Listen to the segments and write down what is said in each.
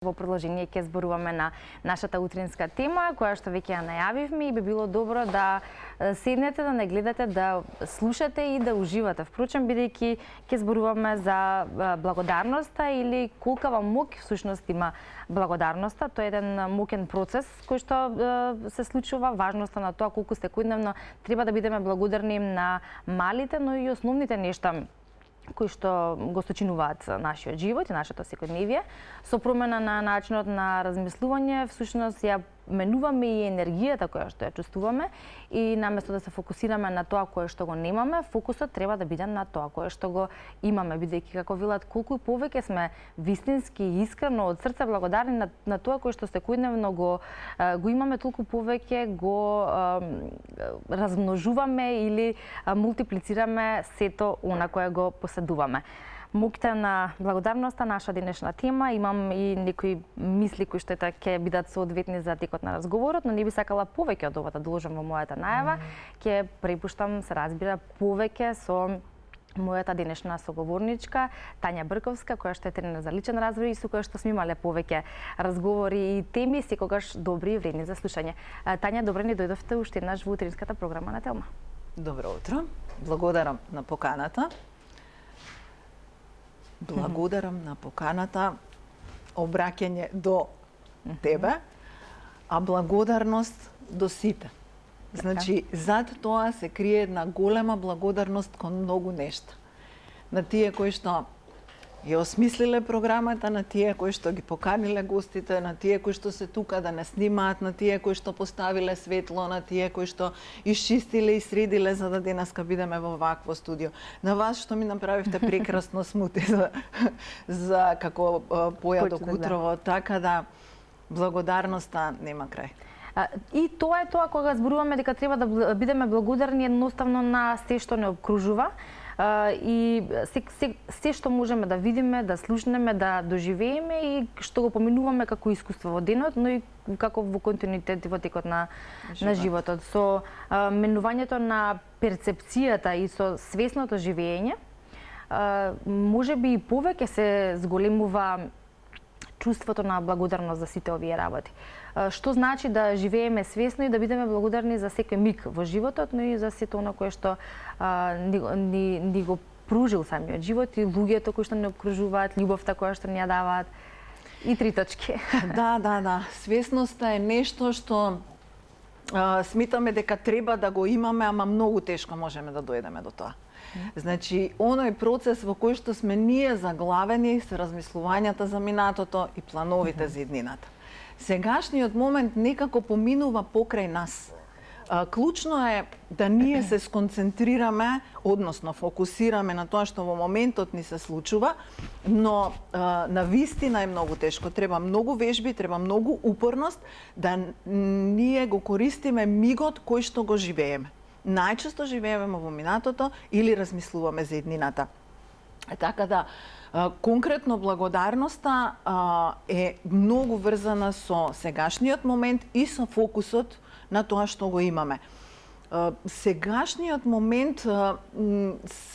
Во продолжение ќе зборуваме на нашата утринска тема, која што веќе ја најавивме и би било добро да седнете, да не гледате, да слушате и да уживате. Впрочем, бидејќи ќе зборуваме за благодарноста или колкава моќ всушност има благодарноста. Тоа е еден моќен процес кој што се случува, важноста на тоа колку секојдневно треба да бидеме благодарни на малите, но и основните нешта кои што го сочинуваат нашиот живот и нашето секојдневие. Со промена на начинот на размислување, всушност ја менуваме и енергијата која што ја чувствуваме и наместо да се фокусираме на тоа кое што го немаме, фокусот треба да биде на тоа кое што го имаме, бидејќи како велат колку повеќе сме вистински и искрено од срце благодарни на тоа кое што секојдневно го имаме, толку повеќе го размножуваме или мултиплицираме сето она кое го поседуваме. Моќта на благодарноста, наша денешна тема. Имам и некои мисли кои што ќе бидат соодветни за текот на разговорот, но не би сакала повеќе од ова да доложам во мојата најава. Ќе препуштам, се разбира, повеќе со мојата денешна соговорничка Тања Брковска, која што е тренер за личен развој и со која што сме имале повеќе разговори и теми, секогаш добри и вредни за слушање. Тања, добро ни дојдовте уште еднаш во утринската програма на Телма. Добро утро. Благодарам на поканата. Благодарам на поканата, обраќање до тебе, а благодарност до сите. Значи, зад тоа се крие една голема благодарност кон многу нешта. На тие кои што ја осмислиле програмата, на тие кои што ги поканиле гостите, на тие кои што се тука да не снимаат, на тие кои што поставиле светло, на тие кои што исчистиле и средиле за да денеска бидеме во вакво студио. На вас што ми направивте прекрасно смути за како појадок утрово, така да благодарноста нема крај. И тоа е тоа кога зборуваме дека треба да бидеме благодарни едноставно на се што не обкружува и се што можеме да видиме, да слушнеме, да доживееме и што го поминуваме како искуство во денот, но и како во континуитет во текот на животот. Со менувањето на перцепцијата и со свесното живење, можеби и повеќе се зголемува чувството на благодарност за сите овие работи. Што значи да живееме свесно и да бидеме благодарни за секој миг во животот, но и за сето оно кое што ни го пружил самиот живот и луѓето кои што не обкружуваат, љубовта која што ни ја даваат и три точки. Да. Свесноста е нешто што смитаме дека треба да го имаме, ама многу тешко можеме да дојдеме до тоа. Значи, оној процес во кој што сме ние заглавени се размислувањата за минатото и плановите за иднината. Сегашниот момент некако поминува покрај нас. Клучно е да ние се сконцентрираме, односно фокусираме на тоа што во моментот ни се случува, но на вистина е многу тешко. Треба многу вежби, треба многу упорност да ние го користиме мигот кој што го живееме. Најчесто живееме во минатото или размислуваме за иднината. Така да, конкретно благодарноста е многу врзана со сегашниот момент и со фокусот на тоа што го имаме. Сегашниот момент,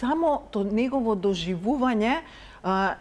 самото негово доживување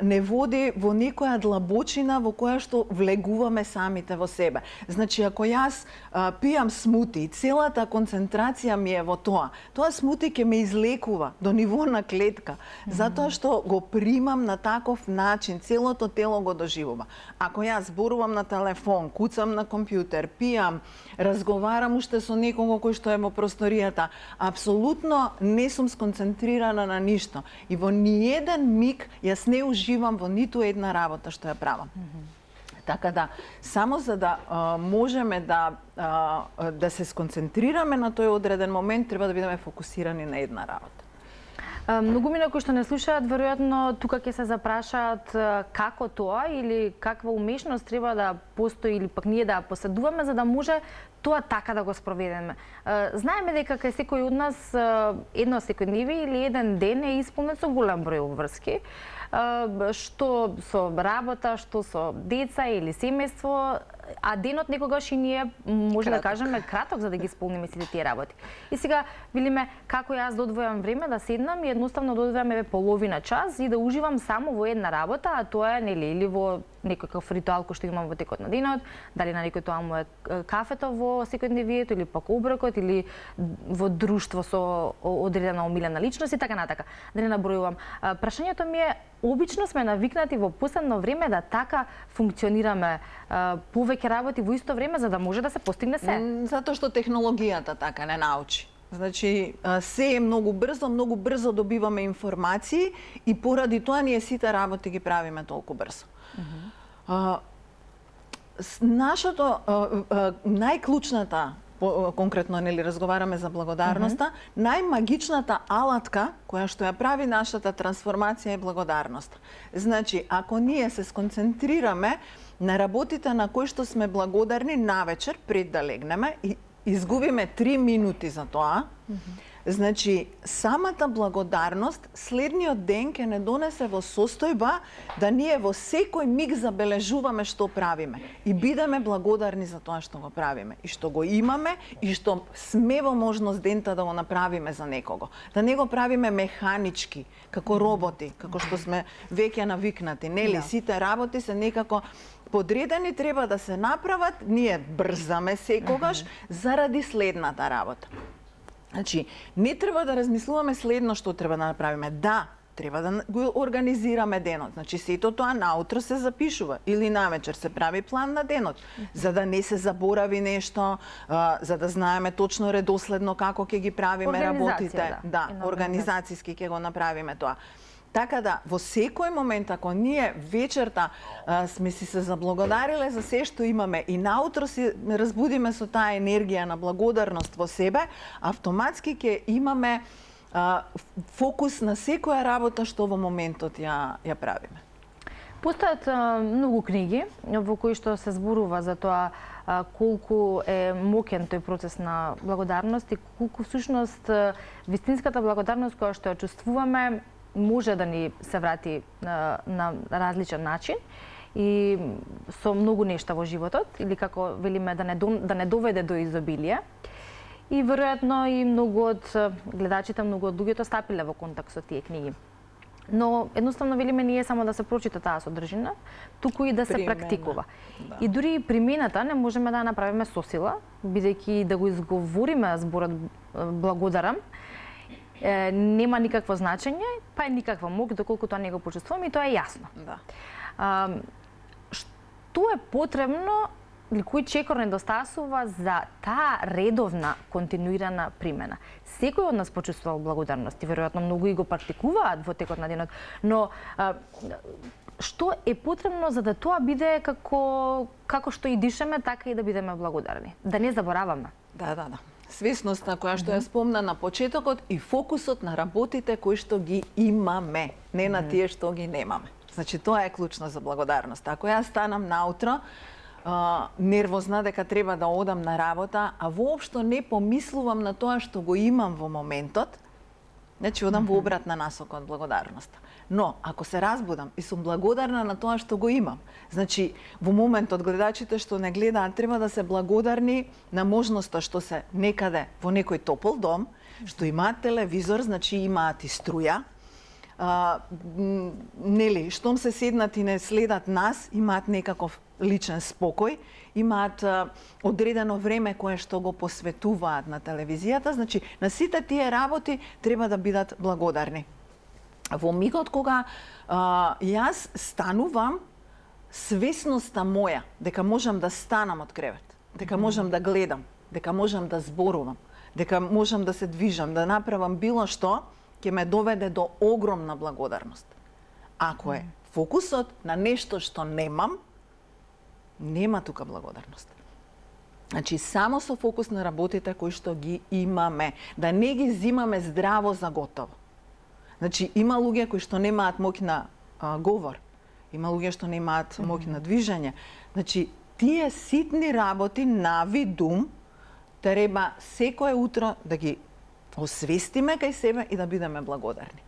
не води во некоја длабочина во која што влегуваме самите во себе. Значи, ако јас пијам смути и целата концентрација ми е во тоа смути ќе ме излекува до ниво на клетка, затоа што го примам на таков начин, целото тело го доживува. Ако јас зборувам на телефон, куцам на компјутер, пијам, разговарам уште со некого кој што е во просторијата, апсолутно не сум сконцентрирана на ништо. И во ниеден миг јас не уживам во ниту една работа што ја правам. Така да, само за да можеме да се сконцентрираме на тој одреден момент, треба да бидеме фокусирани на една работа. Многу мина кои што не слушаат, веројатно тука ќе се запрашаат како тоа или каква умешност треба да постои или пак ние да поседуваме за да може тоа така да го спроведеме. Знаеме дека кај секој од нас едно секојдневие или еден ден е исполнет со голем број обврски, што со работа, што со деца или семејство, а денот некогаш и ние може да кажеме краток за да ги исполниме сите тие работи. И сега видиме како јас додвојам време да седнам и едноставно додвојам половина час и да уживам само во една работа, а тоа е нели или во некаков ритуал кој што имам во текот на денот, дали на некој тоа му е кафето во секојдневието или пак оброкот или во друштво со одредена омилена личност и така натака. Да не набројувам. Прашањето ми е, обично сме навикнати во последно време да така функционираме повеќе работи во исто време за да може да се постигне се. Затоа што технологијата така не научи. Значи, се е многу брзо добиваме информации и поради тоа ние сите работи ги правиме толку брзо. Нашото најклучната, конкретно нели разговараме за благодарноста, најмагичната алатка која што ја прави нашата трансформација е благодарноста. Значи, ако ние се сконцентрираме на работите на кои што сме благодарни навечер пред да легнеме и изгубиме 3 минути за тоа, значи самата благодарност следниот ден ќе не донесе во состојба да ние во секој миг забележуваме што правиме и бидеме благодарни за тоа што го правиме и што го имаме и што сме во можност дента да го направиме за некого. Да не го правиме механички, како роботи, како што сме веќе навикнати, нели? Сите работи се некако подредени, треба да се направат, ние брзаме секогаш заради следната работа. Значи, не треба да размислуваме следно што треба да направиме. Да, треба да го организираме денот. Значи, сето тоа наутро се запишува или навечер се прави план на денот, за да не се заборави нешто, за да знаеме точно редоследно како ќе ги правиме работите. Да, организацијски ќе го направиме тоа. Така да, во секој момент, ако ние вечерта сме си се заблагодариле за се што имаме и наутро си разбудиме со таа енергија на благодарност во себе, автоматски ќе имаме фокус на секоја работа што во моментот ја правиме. Постојат многу книги во кои што се зборува за тоа колку е моќен тој процес на благодарност и колку всушност вистинската благодарност која што ја чувствуваме може да ни се врати на различен начин и со многу нешта во животот, или како велиме да не доведе до изобилие. И веројатно и многу од гледачите, многу од луѓето стапиле во контакт со тие книги. Но едноставно велиме ние само да се прочита таа содржина, туку и да се практикува. Да. И дури примената не можеме да ја направиме со сила, бидејќи да го изговориме зборот благодарам, нема никакво значење, па и никаква моќ доколку тоа не го почувствуваме и тоа е јасно. Да. Што е потребно или кој чекор недостасува за таа редовна континуирана примена? Секој од нас почувствува благодарност и веројатно многу и го практикуваат во текот на денот, но што е потребно за да тоа биде како што и дишеме, така и да бидеме благодарни, да не забораваме? Да. Свесноста која што ја спомна на почетокот и фокусот на работите кои што ги имаме, не на тие што ги немаме. Значи тоа е клучно за благодарност. Ако јас станам наутро нервозна дека треба да одам на работа, а воопшто не помислувам на тоа што го имам во моментот, значи одам во обратна насока од благодарноста. Но, ако се разбудам и сум благодарна на тоа што го имам, значи, во моментот гледачите што не гледаат треба да се благодарни на можноста што се некаде во некој топол дом, што имаат телевизор, значи имаат и струја, нели, штом се седнат и не следат нас, имаат некаков личен спокој, имаат одредено време кое што го посветуваат на телевизијата, значи на сите тие работи треба да бидат благодарни. Во мигот кога јас станувам, свесноста моја дека можам да станам од кревет, дека можам да гледам, дека можам да зборувам, дека можам да се движам, да направам било што, ќе ме доведе до огромна благодарност. Ако е фокусот на нешто што немам, нема тука благодарност. Значи, само со фокус на работите кои што ги имаме, да не ги зимаме здраво за готово. Значи, има луѓе кои што немаат моќ на говор, има луѓе што немаат моќ на движење. Значи, тие ситни работи на видум треба секое утро да ги освестиме кај себе и да бидеме благодарни.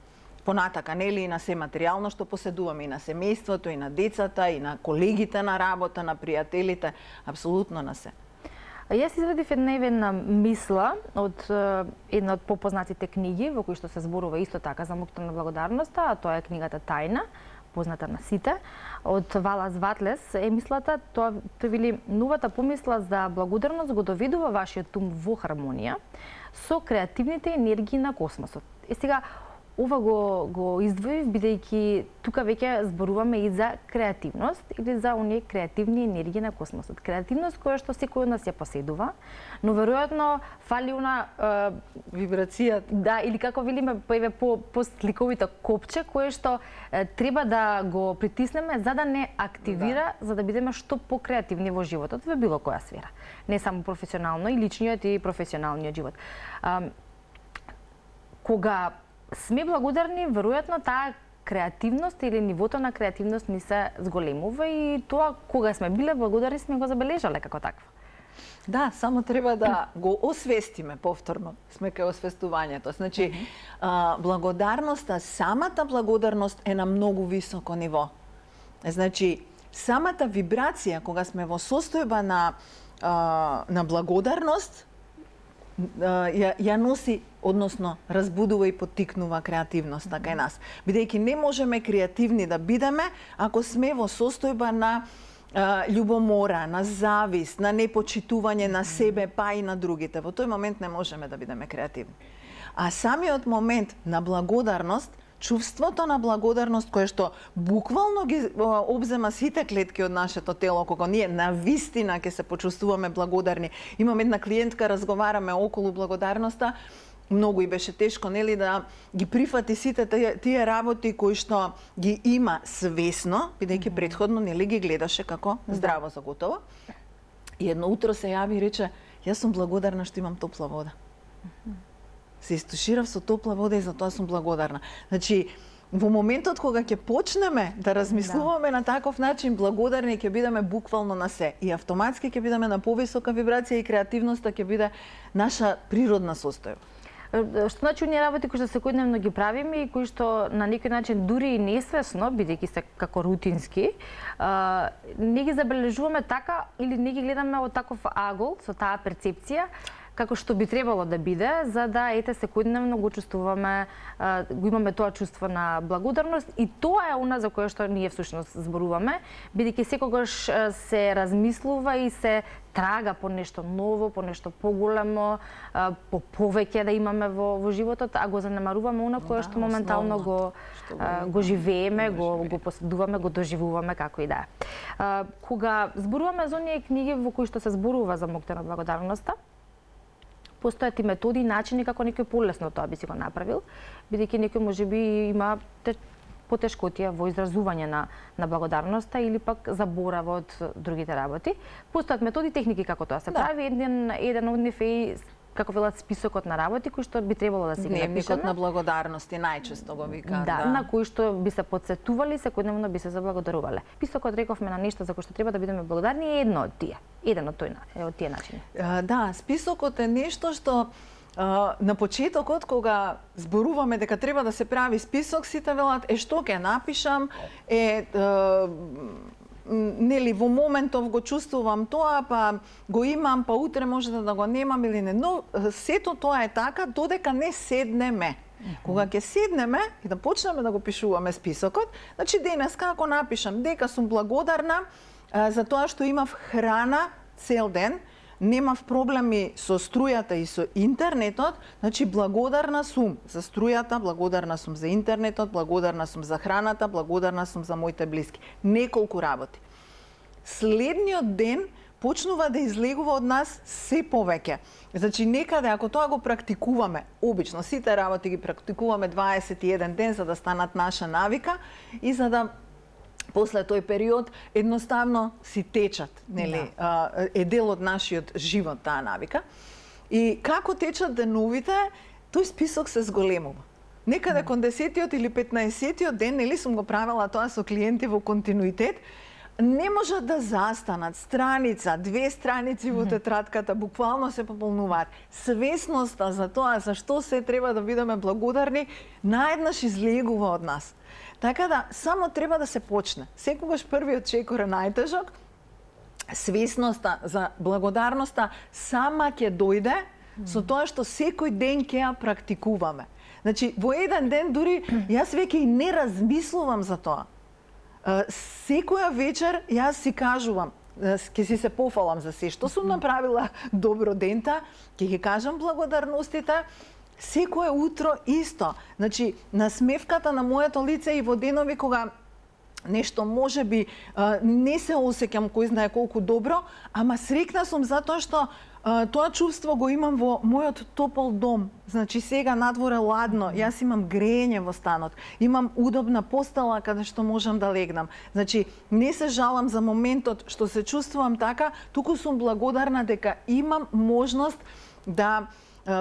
Понатака, нели, и на се материјално што поседуваме, и на семејството, и на децата, и на колегите на работа, на пријателите, апсолутно на се. Јас извадив една мисла од една од попознатите книги во кои што се зборува исто така за моќта на благодарноста, а тоа е книгата Тајна, позната на сите, од Валас Ватлес е мислата, тој вели, новата помисла за благодарност го доведува вашиот ум во хармонија со креативните енергии на космосот. И сега, ова го издвоив, бидејќи тука веќе зборуваме и за креативност или за оние креативни енергии на космосот. Креативност која што секој од нас ја поседува, но веројатно фали она вибрацијата. Да, или како велиме по сликовито копче кое што треба да го притиснеме за да не активира, за да бидеме што покреативни во животот во било која сфера. Не само професионално, и личниот и професионалниот живот. Кога сме благодарни, веројатно таа креативност или нивото на креативност ни се зголемува и тоа кога сме биле благодарни сме го забележале како такво. Да, само треба да го освестиме повторно. Сме кај освестувањето. Значи, благодарноста, самата благодарност е на многу високо ниво. Значи, самата вибрација кога сме во состојба на благодарност, ја носи, односно разбудува и поттикнува креативноста кај нас. Бидејќи не можеме креативни да бидеме ако сме во состојба на љубомора, на завист, на непочитување на себе, па и на другите. Во тој момент не можеме да бидеме креативни. А самиот момент на благодарност, чувството на благодарност кое што буквално ги обзема сите клетки од нашето тело, кога ние навистина ќе се почувствуваме благодарни. Имам една клиентка, разговараме околу благодарноста, многу и беше тешко, нели, да ги прифати сите тие работи кои што ги има свесно, бидејќи претходно нели ги гледаше како здраво за готово. И едно утро се јави и рече: "Јас сум благодарна што имам топла вода." Се истуширав со топла вода и за тоа сум благодарна. Значи, во моментот кога ќе почнеме да размислуваме на таков начин, благодарни ќе бидеме буквално на се и автоматски ќе бидеме на повисока вибрација и креативноста ќе биде наша природна состојба. Што значи оние работи кои што секојдневно ги правиме и кои што на некој начин дури и несвесно, бидејќи се како рутински, не ги забележуваме така или не ги гледаме од таков агол, со таа перцепција, како што би требало да биде, за да секојдневно го чувствуваме, го имаме тоа чувство на благодарност и тоа е она за кое што ние всушност зборуваме, бидејќи секогаш се размислува и се трага по нешто ново, по нешто поголемо, по повеќе да имаме во животот, а го занемаруваме она кое што моментално го живееме, го поседуваме, го доживуваме како и да е. Кога зборуваме за оние книги во кои што се зборува за моќта на благодарноста, постојат и методи и начини како некој полесно тоа би си го направил, бидејќи некој можеби има потешкотија во изразување на благодарноста или пак заборава од другите работи. Постојат методи, техники како тоа се прави. Еден од нив е, како велат, списокот на работи кои што би требало да си ги напишеме. Дневникот на благодарности најчесто го викаат. Да, на кои што би се потсетували, секојдневно би се заблагодарувале. Списокот, рековме, на нешта за кои што треба да бидеме благодарни е едно од тие. Еден од тие начини. Да, списокот е нешто што на почетокот, кога зборуваме дека треба да се прави список, сите велат, што ќе напишам, нели, во моментов го чувствувам тоа, па го имам, па утре може да го немам или не. Но сето тоа е така додека не седнеме. Кога ќе седнеме и да почнеме да го пишуваме списокот, значи денеска ако напишам дека сум благодарна за тоа што имав храна цел ден, немав проблеми со струјата и со интернетот, значи благодарна сум за струјата, благодарна сум за интернетот, благодарна сум за храната, благодарна сум за моите блиски. Неколку работи. Следниот ден почнува да излегува од нас се повеќе. Значи некаде ако тоа го практикуваме, обично сите работи ги практикуваме 21 ден за да станат наша навика и за да после тој период едноставно си течат, нели, е дел од нашиот живот таа навика. И како течат деновите, тој список се зголемува. Некаде кон 10-тиот или 15-тиот ден, нели, сум го правила тоа со клиенти во континуитет, не можат да застанат страница, 2 страници во тетрадката, буквално се пополнуваат. Свесноста за тоа за што се треба да бидеме благодарни, наеднаш излегува од нас. Така да, само треба да се почне. Секогаш првиот чекор е најтежок. Свесноста за благодарноста сама ќе дојде со тоа што секој ден ќе ја практикуваме. Значи, во еден ден дури јас веќе и не размислувам за тоа. Секоја вечер јас си кажувам, ќе си се пофалам за се што сум направила добро дента, ќе ги кажам благодарностите, секое утро исто. Значи, насмевката на моето лице и во денови кога нешто можеби не се осеќам кој знае колку добро, ама срекна сум затоа што тоа чувство го имам во мојот топол дом. Значи сега надворе ладно, јас имам грење во станот, имам удобна постела каде што можам да легнам. Значи не се жалам за моментот што се чувствувам така, туку сум благодарна дека имам можност да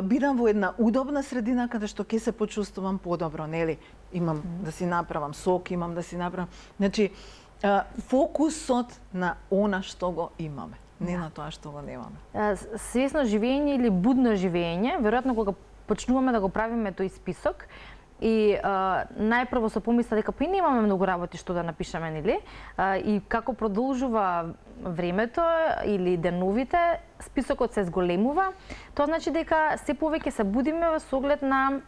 бидам во една удобна средина каде што ќе се почувствувам подобро, нели? Имам да си направам сок, имам да си направам. Значи фокусот на она што го имаме, не на тоа што го немаме. Свесно живење или будно живење, веројатно кога почнуваме да го правиме тој список и најпрво се помисла дека па и немаме многу работи што да напишеме, нели? И како продолжува времето или деновите, списокот се зголемува, тоа значи дека се повеќе се будиме во соглед на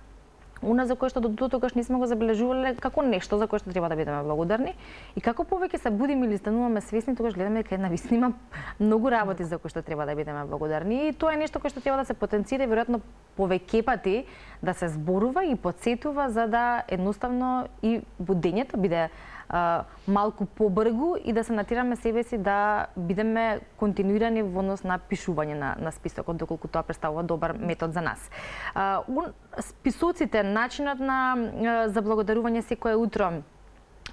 она за кое што до тогаш не сме го забележувале како нешто за кое што треба да бидеме благодарни. И како повеќе се будиме или стануваме свесни, тогаш гледаме дека една вистина има многу работи за кои што треба да бидеме благодарни. И тоа е нешто кое што треба да се потенцира и веројатно повеќе пати да се зборува и потсетува за да едноставно и будењето биде малку побргу и да се натираме себе си да бидеме континуирани во однос на пишување на списокот, доколку тоа представува добар метод за нас. Списоците, начинот на заблагодарување секое утро,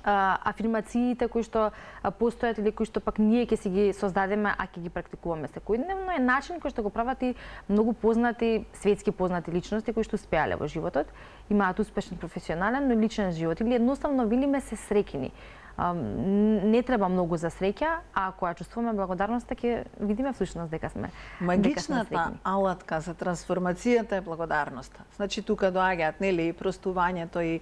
афирмациите кои што постојат или кои што пак ние ќе си ги создадеме, а ќе ги практикуваме секојдневно, е начин кој што го прават и многу познати, светски познати личности кои што успеале во животот, имаат успешен професионален, но личен живот или едноставно велиме се среќни. Не треба многу за среќа, а ако ја чувствуваме благодарноста, ќе видиме всушност дека сме магичната алатка за трансформацијата е благодарноста. Значи тука доаѓаат нели и простувањето и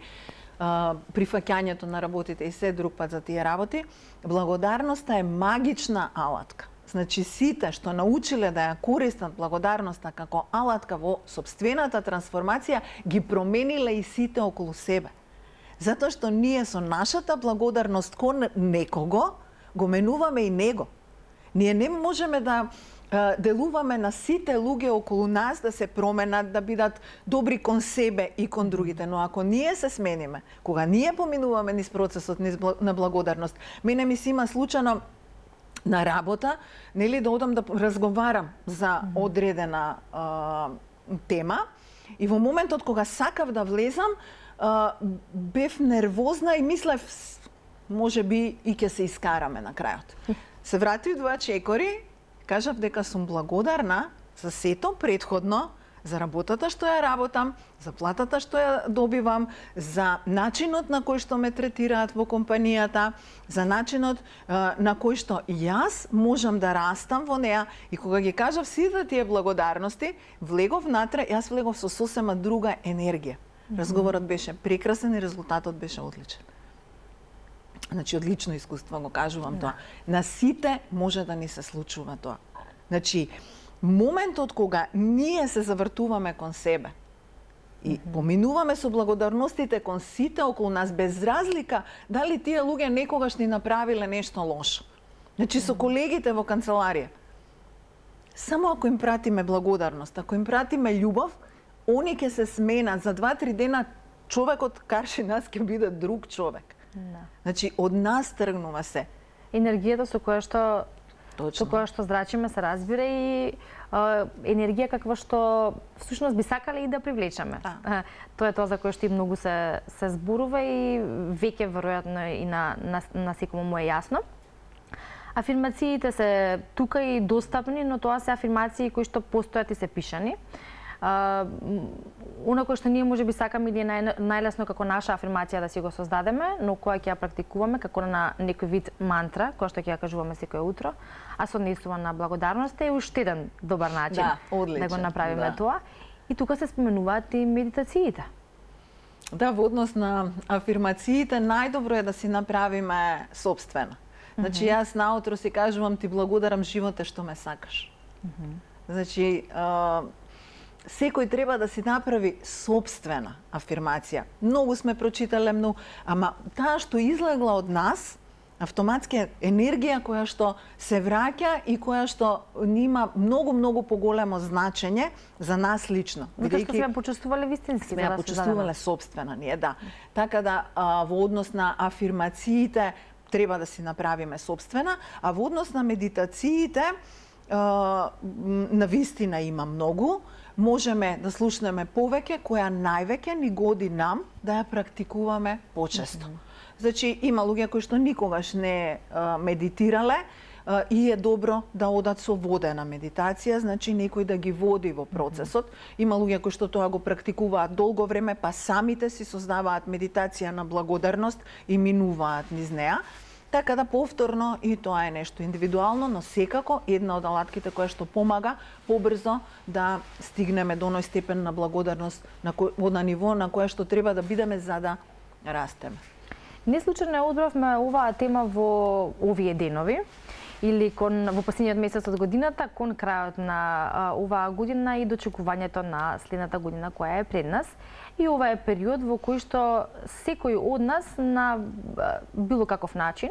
прифаќањето на работите и се друг пат за тие работи. Благодарноста е магична алатка. Значи сите што научиле да ја користат благодарноста како алатка во сопствената трансформација ги промениле и сите околу себе. Затоа што ние со нашата благодарност кон некого го менуваме и него. Ние не можеме да делуваме на сите луѓе околу нас да се променат, да бидат добри кон себе и кон другите. Но ако ние се смениме, кога ние поминуваме низ процесот на благодарност, мене ми се има случајно на работа, нели да одам да разговарам за одредена тема и во моментот кога сакав да влезам, бев нервозна и мислев може би и ќе се искараме на крајот. Се вратив два чекори, кажав дека сум благодарна за сето претходно, за работата што ја работам, за платата што ја добивам, за начинот на кој што ме третираат во компанијата, за начинот на кој што јас можам да растам во неа. И кога ги кажав сите тие благодарности, влегов натре, јас влегов со сосема друга енергија. Разговорот беше прекрасен и резултатот беше одличен. Значи, одлично искуство го кажувам тоа. На сите може да ни се случува тоа. Значи, моментот кога ние се завртуваме кон себе и поминуваме со благодарностите кон сите околу нас, без разлика дали тие луѓе некогаш ни направиле нешто лошо. Значи, со колегите во канцеларија, само ако им пратиме благодарност, ако им пратиме љубов, они ќе се сменат. За 2-3 дена човекот карши нас ќе биде друг човек. Значи, од нас тргнува се. Енергијата со која што зрачиме се разбира и енергија каква што всушност би сакале и да привлечеме. Тоа е тоа за кое што и многу се зборува и веќе веројатно и на секому му е јасно. Афирмациите се тука и достапни, но тоа се афирмации кои што постојат и се пишани. Она кој што ние може би сакаме или е најлесно како наша афирмација да си го создадеме, но која ќе ја практикуваме како на некој вид мантра, која што ќе ја кажуваме секое утро, а со однесува на благодарност е уште еден добар начин да го направиме тоа. И тука се споменуваат и медитациите. Да, во однос на афирмациите најдобро е да си направиме сопствено. Значи јас наутро си кажувам ти благодарам животе што ме сакаш. Значи секој треба да си направи сопствена афирмација. Многу сме прочитале, ама таа што излегла од нас, автоматски е енергија која што се враќа и која што има многу поголемо значење за нас лично. Бидејќи што сме почувствувале вистински, сме ја почувствувале сопствена ние, да. Така да во однос на афирмациите треба да си направиме сопствена, а во однос на медитациите на вистина има многу. Можеме да слушнеме повеќе, која највеќе ни годи нам да ја практикуваме почесто. Значи, има луѓе кои што никогаш не медитирале и е добро да одат со водена медитација, значи некој да ги води во процесот. Има луѓе кои што тоа го практикуваат долго време, па самите си создаваат медитација на благодарност и минуваат низ неа. Така да повторно и тоа е нешто индивидуално, но секако една од алатките која што помага побрзо да стигнеме до оној степен на благодарност на ниво на кое што треба да бидеме за да растеме. Не случајно одбравме оваа тема во овие денови или во последниот месец од годината, кон крајот на оваа година и дочекувањето на следната година која е пред нас. И ова е период во кој што секој од нас на било каков начин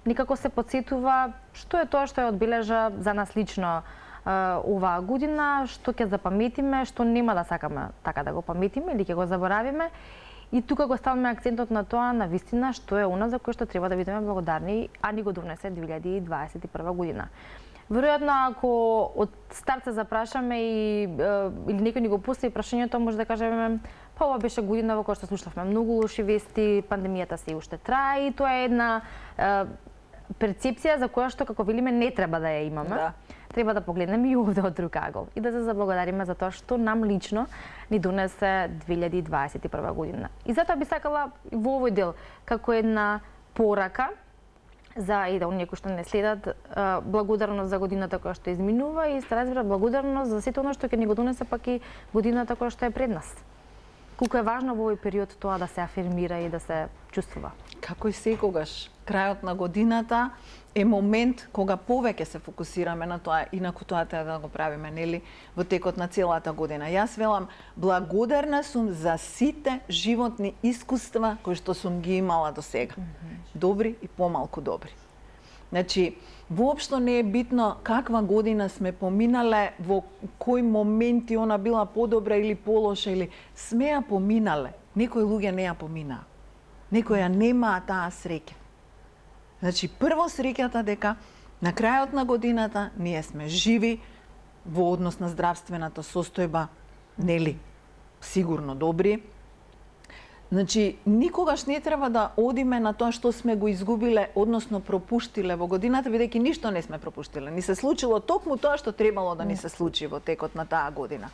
некако се потсетува што е тоа што ја одбележа за нас лично оваа година, што ќе запаметиме, што нема да сакаме така да го паметиме или ќе го заборавиме. И тука го ставаме акцентот на тоа, на вистина, што е она за кое што треба да бидеме благодарни, а ни го донесе 2021 година. Веројатно, ако од старт се запрашаме или некој ни го постави прашањето, може да кажеме, па ова беше година во која што слушнавме многу лоши вести, пандемијата се уште трае и тоа е една перцепција за која што, како велиме, не треба да ја имаме. Да. Треба да погледнеме и овде од друг агол и да се заблагодариме за тоа што нам лично ни донесе 2021 година. И затоа би сакала во овој дел, како една порака за и да оние кои што не следат, благодарност за годината која што изминува и се разбира благодарност за сето оно што ќе ни го донесе пак и годината која што е пред нас. Колку е важно во овој период тоа да се афирмира и да се чувствува. Како и секогаш, крајот на годината е момент кога повеќе се фокусираме на тоа, инаку тоа треба да го правиме, нели, во текот на целата година. Јас велам, благодарна сум за сите животни искуства кои што сум ги имала до сега. Добри и помалку добри. Значи, воопшто не е битно каква година сме поминале, во кои моменти она била подобра или полоша, или сме ја поминале. Некои луѓе не ја поминаа. Некои ја немаа таа среќа. Значи, прво среќата дека на крајот на годината ние сме живи во однос на здравствената состојба, нели, сигурно добри. Значи, никогаш не треба да одиме на тоа што сме го изгубиле, односно пропуштиле во годината, бидејќи ништо не сме пропуштиле. Ни се случило токму тоа што требало да ни се случи во текот на таа година.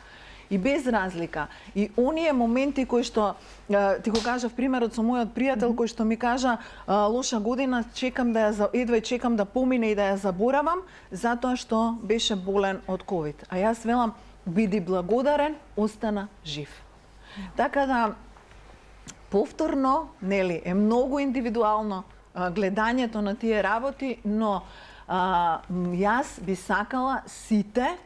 И без разлика. И оние моменти кои што, ти го кажав примерот со мојот пријател кој што ми кажа лоша година, чекам да ја едва чекам да помине и да ја заборавам, затоа што беше болен од ковид. А јас велам, биди благодарен, остана жив. Така да, повторно, нели, е многу индивидуално гледањето на тие работи, но јас би сакала сите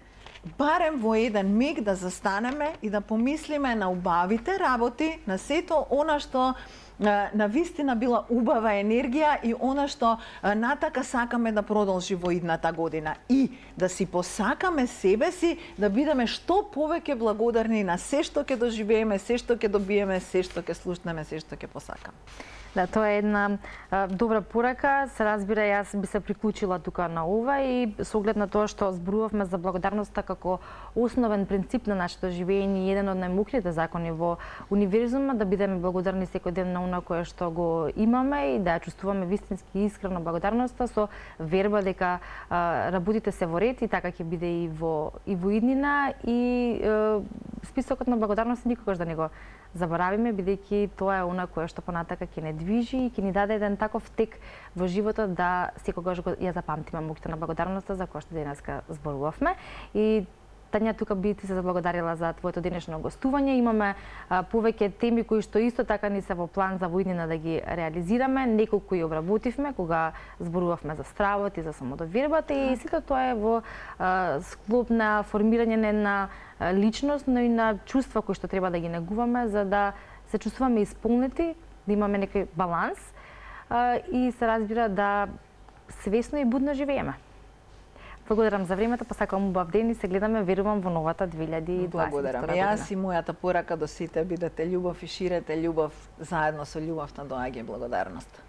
барем во еден миг да застанеме и да помислиме на убавите работи, на сето она што на вистина била убава енергија и она што натака сакаме да продолжи во идната година. И да си посакаме себе си да бидеме што повеќе благодарни на се што ќе доживееме, се што ќе добиеме, се што ќе слушнеме, се што ќе посакаме. Да, тоа е една добра порака. Се разбира, јас би се приклучила тука на ова и со оглед на тоа што зборувавме за благодарноста како основен принцип на нашето живење и еден од најмукните закони во универзумот, да бидеме благодарни секој ден на она кое што го имаме и да ја чувствуваме вистински искрено благодарноста со верба дека работите се во ред и така ќе биде и во иднина и списокот на благодарности никогаш да не го заборавиме, бидејќи тоа е она кое што понатака ќе не движи и ќе ни даде еден таков тек во животот да секогаш ја запамтиме муката на благодарноста за која што денеска зборувавме. И Тања, тука би ти се заблагодарила за твоето денешно гостување. Имаме повеќе теми кои што исто така ни се во план за воиднина да ги реализираме. Неколку и обработивме кога зборувавме за стравот и за самодовербата и сето тоа е во склоп на формирање на една личност, но и на чувства кои што треба да ги негуваме за да се чувствуваме исполнети, да имаме некој баланс и се разбира да свесно и будно живееме. Благодарам за времето, посакувам убав ден и се гледаме, верувам, во новата 2022 Благодарам. година. Јас и мојата порака до сите бидете љубов и ширете љубов, заедно со љубовта доаѓа благодарност.